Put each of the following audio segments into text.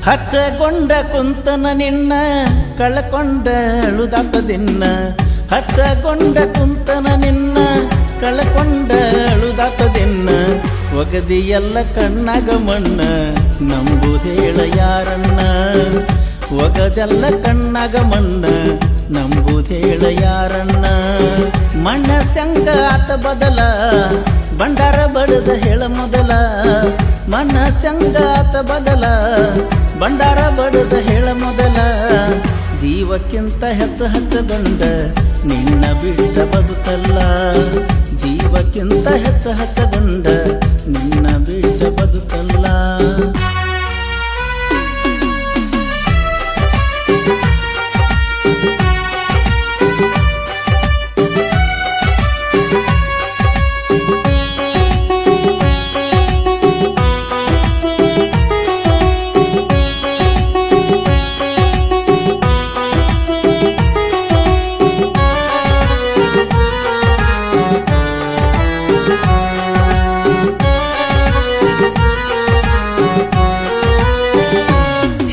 ಹಚ್ಚಗೊಂಡ ಕುಂತನ ನಿನ್ನ ಕಳಕೊಂಡ ಅಳುದಾತದಿನ್ನ ಹಚ್ಚಗೊಂಡ ಕುಂತನ ನಿನ್ನ ಕಳಕೊಂಡ ಅಳುದಾತದಿನ್ನ ಒಗದಿ ಎಲ್ಲ ಕಣ್ಣಾಗ ಮಣ್ಣ ನಂಬುದೇಳ ಯಾರನ್ನ ಒಗದೆಲ್ಲ ಕಣ್ಣಾಗ ಮಣ್ಣ ನಂಬುದೇಳ ಯಾರನ್ನ ಮಣ್ಣ ಸಂಗ ಆತ ಬದಲ ಬಂಡಾರ ಬಡದ ಹೇಳ ಮೊದಲ ಮಣ್ಣ ಸಂಗ ಆತ ಬದಲ ಬಂಡಾರ ಬಡದ ಹೇಳ ಮೊದಲ ಜೀವಕ್ಕಿಂತ ಹಚ್ಚಗೊಂಡ ನಿನ್ನ ಬಿಟ್ಟ ಬದುಕಲ್ಲ ಜೀವಕ್ಕಿಂತ ಹಚ್ಚಗೊಂಡ ನಿನ್ನ ಬಿಟ್ಟ ಬದುಕಲ್ಲ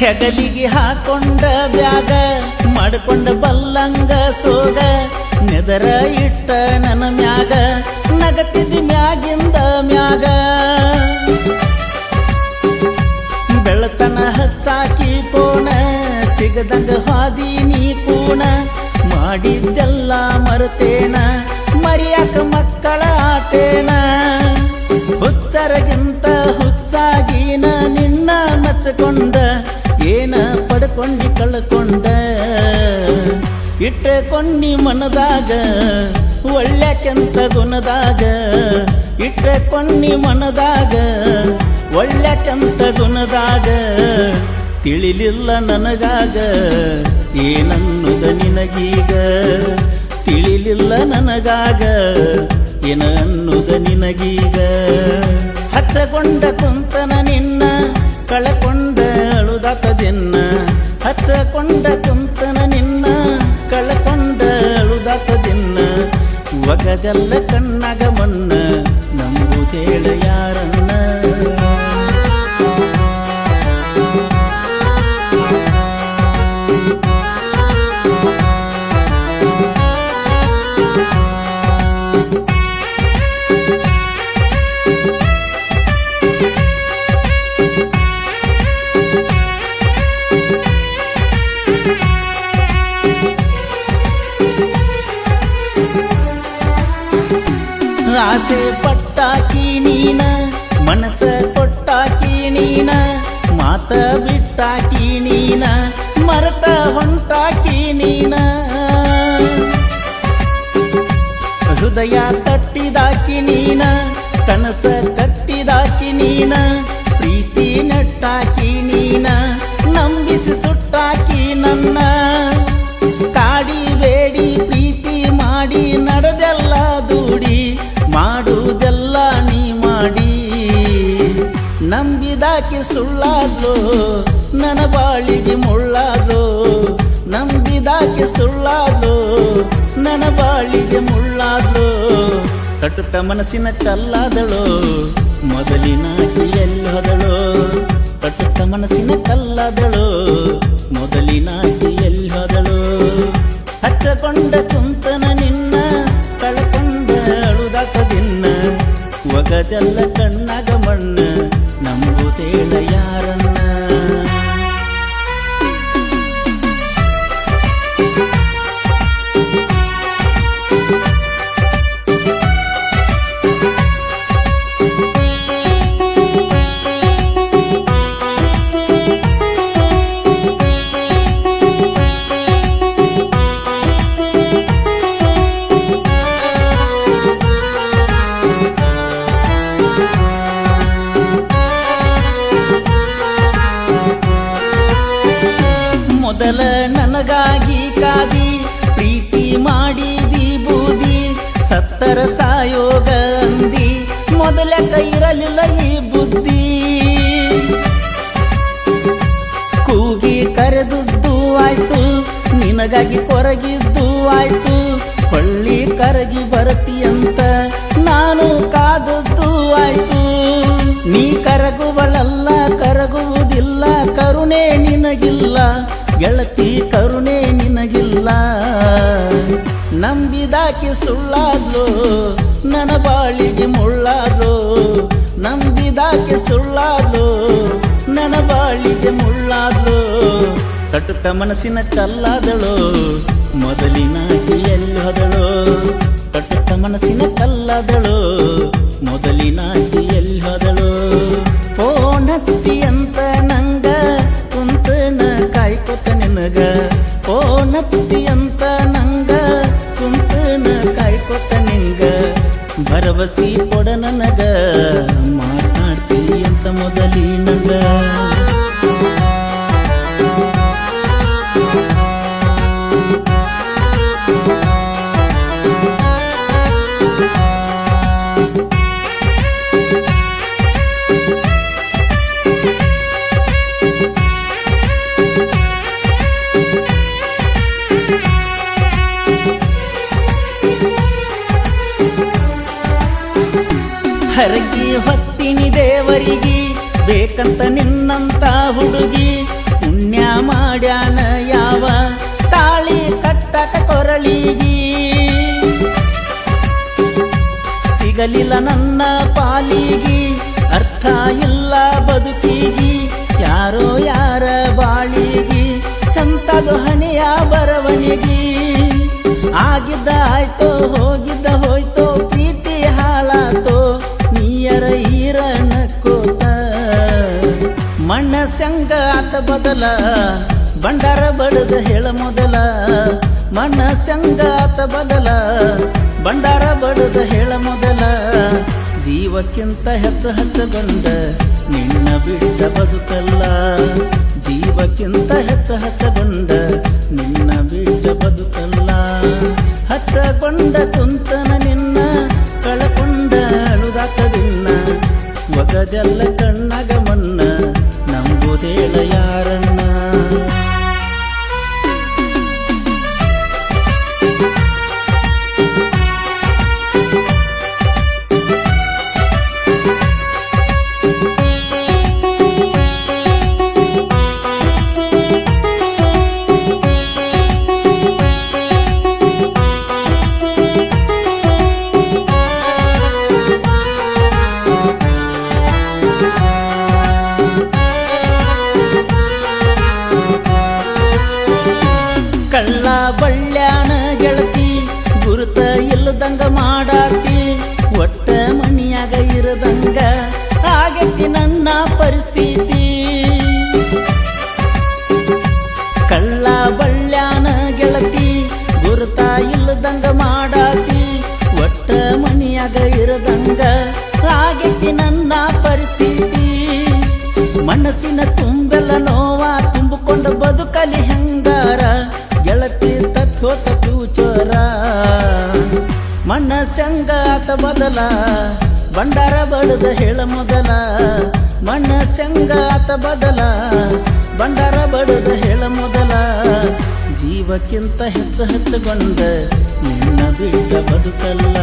ಹೆಗಲಿಗೆ ಹಾಕೊಂಡ ಬ್ಯಾಗ ಮಾಡ್ಕೊಂಡ ಬಲ್ಲಂಗ ಸೋಗ ನೆದರ ಇಟ್ಟ ನನ್ನ ಮ್ಯಾಗ ನಗತಿದ್ದಿ ಮ್ಯಾಗಿಂದ ಮ್ಯಾಗ ಬೆಳತನ ಹಚ್ಚಾಕಿ ಪೋಣ ಸಿಗದಂಗ ಹಾದಿ ನೀ ಕೂಣ ಮಾಡಿದ್ದೆಲ್ಲ ಮರುತೇನ ಮರಿಯಾಕ ಮಕ್ಕಳ ಆಟೇನ ಹುಚ್ಚರಗಿಂತ ಹುಚ್ಚಾಗಿನ ನಿನ್ನ ಮಚ್ಚಕೊಂಡ ಏನ ಪಡ್ಕೊಂಡಿ ಕಳ್ಕೊಂಡ ಇಟ್ಟಕೊಂಡಿ ಮನದಾಗ ಒಳ್ಳೆಕೆಂತ ಗುಣದಾಗ ಇಟ್ಟಕೊಂಡಿ ಮನದಾಗ ಒಳ್ಳೆಕೆಂತ ಗುಣದಾಗ ತಿಳಿಲಿಲ್ಲ ನನಗಾಗ ಏನನ್ನುದ ನಿನಗೀಗ ತಿಳಿಲಿಲ್ಲ ನನಗಾಗ ಏನ ಅನ್ನುದ ನಿನಗೀಗ ಹಚ್ಚಗೊಂಡ ಕುಂತನ ನಿನ್ನ ಕಳಕೊಂಡ ಅಳುದಾತದಿನ್ನ ಹಚ್ಚಕೊಂಡ ಕುಂತನ ನಿನ್ನ ಕಳಕೊಂಡ ಅಳುದಾತದಿನ್ನ ಒಗದೆಲ್ಲ ಕಣ್ಣಾಗ ಮಣ್ಣ ನಂಬುದೇಳ ಯಾರನ್ನ ಆಸೆ ಪಟ್ಟಾಕಿ ನೀನ ಮನಸ ಕೊಟ್ಟಾಕಿ ನೀನ ಮಾತ ಬಿಟ್ಟಾಕಿ ನೀನ ಮರತ ಹೊಂಟಾಕಿ ನೀನ ಹೃದಯ ತಟ್ಟಿದಾಕಿ ನೀನ ಕನಸ ಕಟ್ಟಿದಾಕಿ ನೀನ ಪ್ರೀತಿ ನಟ್ಟಾಕಿ ನೀನ ನಂಬಿಸಿ ಸುಟ್ಟಾಕಿ ನನ್ನ ಕಾಡಿ ಬೇಡಿ ಪ್ರೀತಿ ಮಾಡಿ ನಡೆದೆಲ್ಲ ದೂಡಿ ಮಾಡುವುದೆಲ್ಲ ನೀ ಮಾಡಿ ನಂಬಿದಾಕಿ ಸುಳ್ಳಾದ್ಲು ನನ್ನ ಬಾಳಿಗೆ ಮುಳ್ಳಾದ್ಲು ನಂಬಿದಾಕಿ ಸುಳ್ಳಾದ್ಲು ನನ್ನ ಬಾಳಿಗೆ ಮುಳ್ಳಾದ್ಲು ಕಟುಕ ಮನಸ್ಸಿನ ಕಲ್ಲಾದಳು ಮೊದಲಿನಾಕಿ ಎಲ್ಲಿ ಹೋದಳು ಕಟುಕ ಮನಸ್ಸಿನ ಕಲ್ಲಾದಳು ಮೊದಲಿನಾಕಿ ಎಲ್ಲಿ ಹೋದಳು ಹಚ್ಚಕೊಂಡ ಕುಂತನ ನಿನ್ನ ಕಳಕೊಂಡ ಅಳುದಾತದಿನ್ನ ಒಗದೆಲ್ಲ ಕಣ್ಣಾಗ ಮಣ್ಣ ನಂಬುದೇಳ ಯಾರನ್ನ ಮೊದಲ ನನಗಾಗಿ ಕಾದಿ ಪ್ರೀತಿ ಮಾಡಿದಿ ಬೂದಿ ಸತ್ತರ ಸಾಯೋಗ ಅಂದಿ ಮೊದಲ ಕೈರಲಿಲ್ಲ ಈ ಬುದ್ಧಿ ಕೂಗಿ ಕರೆದುದ್ದು ಆಯ್ತು ನಿನಗಾಗಿ ಕೊರಗಿದ್ದು ಆಯ್ತು ಹೊಳ್ಳಿ ಕರಗಿ ಬರತಿಯಂತ ನಾನು ಕಾದದ್ದು ಆಯ್ತು ನೀ ಕರಗುವಳಲ್ಲ ಕರಗುವುದಿಲ್ಲ ಕರುಣ ಕರುಣೆ ನಿನಗಿಲ್ಲ ಗೆಳತಿ ಕರುಣೆ ನಿನಗಿಲ್ಲ. ನಂಬಿದಾಕೆ ಸುಳ್ಳಾದ್ಲು ನನ್ನ ಬಾಳಿಗೆ ಮುಳ್ಳಾದ್ಲು, ನಂಬಿದಾಕೆ ಸುಳ್ಳಾದ್ಲು ನನ್ನ ಬಾಳಿಗೆ ಮುಳ್ಳಾದ್ಲು. ಕಟುಕ ಮನಸ್ಸಿನ ಕಲ್ಲಾದಳು ಮೊದಲಿನಾಕಿ ಎಲ್ಲಿ ಹೋದಳು, ಕಟುಕ ಮನಸ್ಸಿನ ಕಲ್ಲಾದಳು ಮೊದಲಿನಾಕಿ ಎಲ್ಲಿ ಹೋದಳು. ಫೋನ್ ಹತ್ತಿ ಅಂತ ನಂಗ ಕುಂತನ ಕಾಯ್ಕೊತ ನಿನಗ, ಫೋನ್ ಹತ್ತಿ ಅಂತ ನಂಗ ಕುಂತನ ಕಾಯ್ಕೊತ ನಿಂಗ. ಭರವಸಿ ಕೊಡ ನನಗ ಮಾತಾಡ್ತೀವಿ ಅಂತ ಮೊದಲಿನಂಗ. ಹರಗಿ ಹೊತ್ತಿನಿ ದೇವರಿಗೆ ಬೇಕಂತ ನಿನ್ನಂತ ಹುಡುಗಿ, ಪುಣ್ಯ ಮಾಡ್ಯಾನ ಯಾವ ತಾಳಿ ಕಟ್ಟಕ ಕೊರಳಿಗಿ. ಸಿಗಲಿಲ್ಲ ನನ್ನ ಪಾಲಿಗಿ ಅರ್ಥ ಇಲ್ಲ ಬದುಕಿಗಿ, ಯಾರೋ ಯಾರ ಬಾಳಿಗಿ ಎಂತದು ಹಣೆಯ ಬರವಣಿಗಿ. ಆಗಿದ್ದ ಆಯ್ತೋ ಹೋಗಿದ್ದ ಹೋಯ್ತೋ ಪ್ರೀತಿ ಹಾಳಾತೋ ನೀಯರ ಈರನ ಕೋತ. ಮಣ್ಣ ಸಂಗ ಆತ ಬದಲ ಬಂಡಾರ ಬಡದ ಹೇಳ ಮೊದಲ, ಮಣ್ಣ ಸಂಗ ಆತ ಬದಲ ಬಂಡಾರ ಬಡದ ಹೇಳ ಮೊದಲ. ಜೀವಕ್ಕಿಂತ ಹೆಚ್ಚು ಹಚ್ಚಗೊಂಡ ನಿನ್ನ ಬಿಟ್ಟ ಬದುಕಲ್ಲ, ಜೀವಕ್ಕಿಂತ ಹೆಚ್ಚು ಹಚ್ಚಗೊಂಡ ನಿನ್ನ ಬಿಟ್ಟ ಬದುಕಲ್ಲ. ಹಚ್ಚಗೊಂಡ ಕುಂತನ ನಿನ್ನ ಕಳಕೊಂಡ ಅಳುದಾಕದಿನ್ನ, ಒಗದೆಲ್ಲ ಕಣ್ಣಗ ಮನ್ನ ನಂಬುದೇಳ ಯಾರನ್ನ. ಕಳ್ಳ ಬಳ್ಳ್ಯಾನ ಗೆಳತಿ ಗುರುತ ಇಲ್ಲದಂಗ ಮಾಡಾತಿ, ಒಟ್ಟ ಮಣಿಯಾಗ ಇರದಂಗ ಆಗೈತಿ ನನ್ನ ಪರಿಸ್ಥಿತಿ. ಕಳ್ಳ ಬಳ್ಳ್ಯಾನ ಗೆಳತಿ ಗುರುತ ಇಲ್ಲದಂಗ ಮಾಡಾತಿ, ಒಟ್ಟ ಮಣಿಯಾಗ ಇರದಂಗ ಆಗೈತಿ ನನ್ನ ಪರಿಸ್ಥಿತಿ. ಮನಸ್ಸಿನ ತುಂಬೆಲ್ಲ ನೋವ ತುಂಬಿಕೊಂಡು ಬದುಕಲಿ ಹೆಂಗಾರ ಗೆಳತಿ ತತ್ವತ ಫ್ಯೂಚರ. ಮನಸ್ಸಂಗ ಆತ ಬದಲ ಬಂಡಾರ ಬಡದ ಹೇಳ ಮೊದಲ, ಮನಸ್ಸಂಗ ಆತ ಬದಲ ಬಂಡಾರ ಬಡದ ಹೇಳ ಮೊದಲ. ಜೀವಕ್ಕಿಂತ ಹೆಚ್ಚು ಹಚ್ಚಗೊಂಡ ನಿನ್ನ ಬಿಟ್ಟ ಬದುಕಲ್ಲ,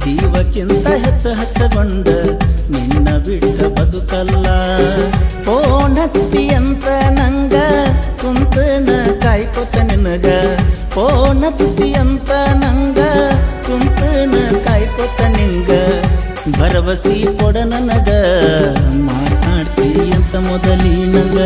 ಜೀವಕ್ಕಿಂತ ಹೆಚ್ಚು ಹಚ್ಚಗೊಂಡ ನಿನ್ನ ಬಿಟ್ಟ ಬದುಕಲ್ಲ. ಫೋನ್ ಹತ್ತಿ ಅಂತ ನಂಗ ಕುಂತನ ಕಾಯ್ಕೊತ ನಿನಗ, ಫೋನ್ ಹತ್ತಿ ಅಂತ ನಂಗ ಕುಂತನ ಕಾಯ್ಕೊತ ನಿಂಗ. ಭರವಸಿ ಕೊಡ ನನಗ ಮಾತಾಡ್ತೀವಿ ಅಂತ ಮೊದಲಿನಂಗ.